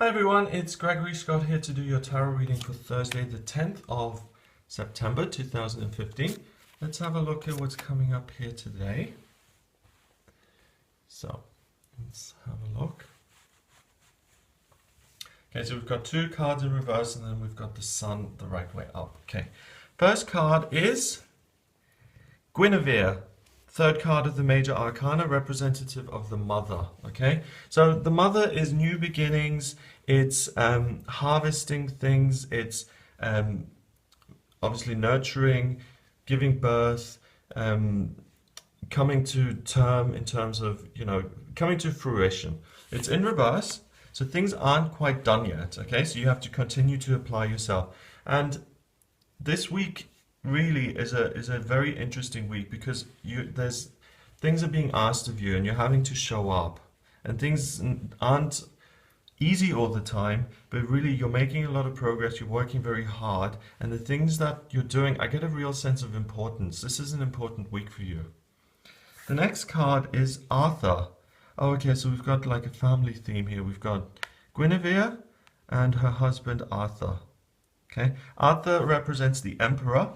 Hi everyone, it's Gregory Scott here to do your tarot reading for Thursday the 10th of September 2015. Let's have a look at what's coming up here today. So, let's have a look. Okay, so we've got two cards in reverse and then we've got the sun the right way up. Okay, first card is Guinevere. Third card of the major arcana, representative of the mother. Okay, so the mother is new beginnings, it's harvesting things, it's obviously nurturing, giving birth, coming to term in terms of, coming to fruition. It's in reverse, so things aren't quite done yet. Okay, so you have to continue to apply yourself. And this week really is a very interesting week because things are being asked of you and you're having to show up, and things aren't easy all the time, but really you're making a lot of progress, you're working very hard, and the things that you're doing, I get a real sense of importance. This is an important week for you. The next card is Arthur. Oh, okay, so we've got like a family theme here. We've got Guinevere and her husband Arthur. Okay, Arthur represents the Emperor.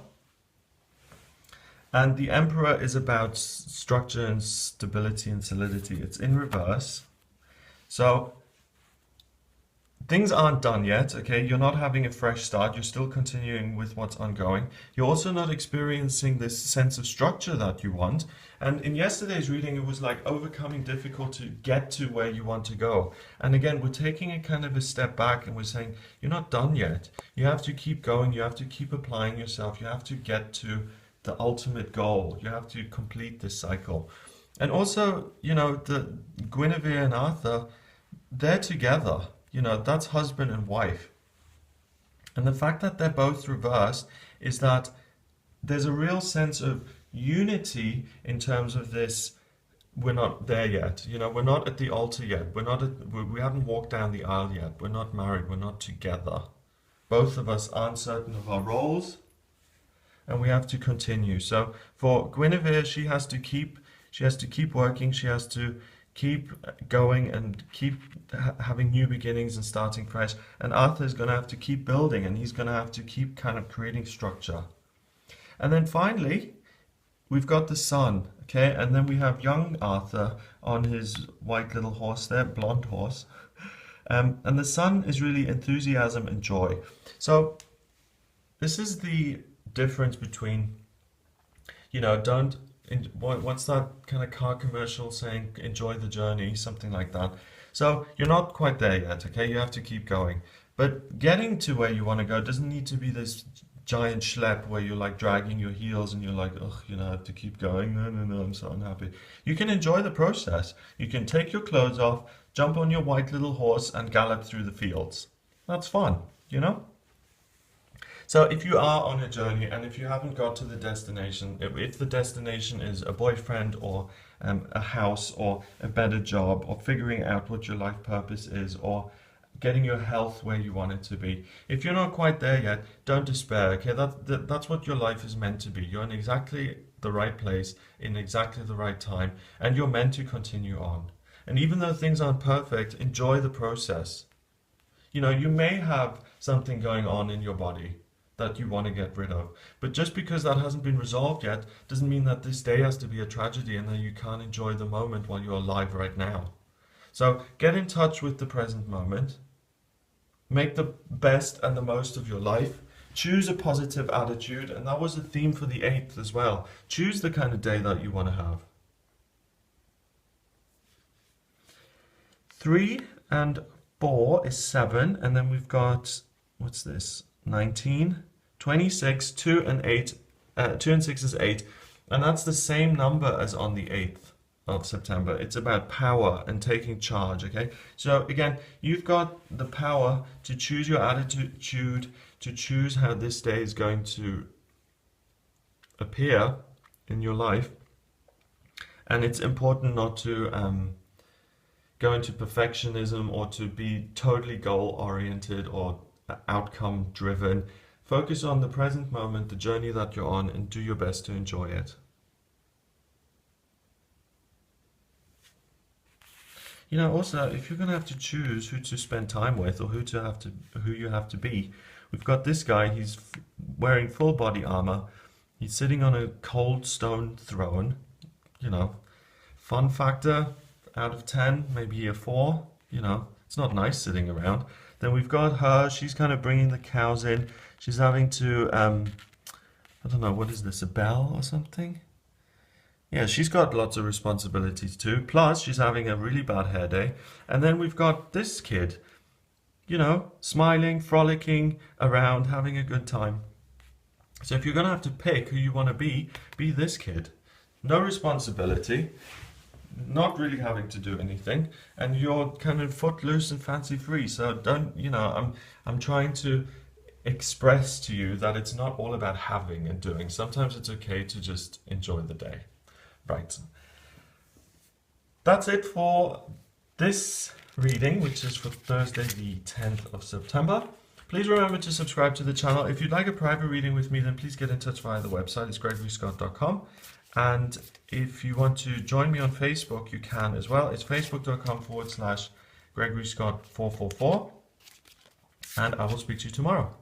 And the Emperor is about structure and stability and solidity. It's in reverse. So things aren't done yet, okay? You're not having a fresh start. You're still continuing with what's ongoing. You're also not experiencing this sense of structure that you want. And in yesterday's reading, it was like overcoming difficulty to get to where you want to go. And again, we're taking a kind of a step back and we're saying, you're not done yet. You have to keep going. You have to keep applying yourself. You have to get to the ultimate goal. You have to complete this cycle. And also, the Guinevere and Arthur, they're together. That's husband and wife. And the fact that they're both reversed is that there's a real sense of unity in terms of this. We're not there yet. We're not at the altar yet. We haven't walked down the aisle yet. We're not married. We're not together. Both of us aren't certain of our roles, and we have to continue. So for Guinevere, she has to keep working. She has to keep going and keep having new beginnings and starting fresh. And Arthur is going to have to keep building, and he's going to have to keep kind of creating structure. And then finally, we've got the sun, okay? And then we have young Arthur on his white little horse there, blonde horse. And the sun is really enthusiasm and joy. So this is the difference between, what's that kind of car commercial saying, enjoy the journey, something like that. So you're not quite there yet, okay? You have to keep going. But getting to where you want to go doesn't need to be this giant schlep where you're like dragging your heels and you're like, ugh, I have to keep going. No, I'm so unhappy. You can enjoy the process. You can take your clothes off, jump on your white little horse and gallop through the fields. That's fun, So if you are on a journey and if you haven't got to the destination, if the destination is a boyfriend or a house or a better job or figuring out what your life purpose is or getting your health where you want it to be, if you're not quite there yet, don't despair, okay? That's what your life is meant to be. You're in exactly the right place in exactly the right time, and you're meant to continue on. And even though things aren't perfect, enjoy the process. You may have something going on in your body that you want to get rid of. But just because that hasn't been resolved yet doesn't mean that this day has to be a tragedy and that you can't enjoy the moment while you're alive right now. So get in touch with the present moment. Make the best and the most of your life. Choose a positive attitude, and that was a theme for the 8th as well. Choose the kind of day that you want to have. 3 and 4 is 7, and then we've got, what's this? 19, 26, 2 and 8, 2 and 6 is 8, and that's the same number as on the 8th of September. It's about power and taking charge, okay? So again, you've got the power to choose your attitude, to choose how this day is going to appear in your life, and it's important not to go into perfectionism or to be totally goal-oriented or outcome driven. Focus on the present moment, the journey that you're on, and do your best to enjoy it. You know, also, if you're going to have to choose who to spend time with or who you have to be, we've got this guy. He's wearing full body armor. He's sitting on a cold stone throne. You know, fun factor out of 10, maybe a 4. You know, it's not nice sitting around. Then we've got her. She's kind of bringing the cows in. She's having to, I don't know, what is this, a bell or something? Yeah, she's got lots of responsibilities too. Plus, she's having a really bad hair day. And then we've got this kid, you know, smiling, frolicking around, having a good time. So if you're going to have to pick who you want to be this kid. No responsibility, not really having to do anything, and you're kind of footloose and fancy free. So don't, you know, I'm trying to express to you that it's not all about having and doing. Sometimes it's okay to just enjoy the day. Right. That's it for this reading, which is for Thursday, the 10th of September. Please remember to subscribe to the channel. If you'd like a private reading with me, then please get in touch via the website. It's gregoryscott.com. And if you want to join me on Facebook, you can as well. It's facebook.com/GregoryScott444. And I will speak to you tomorrow.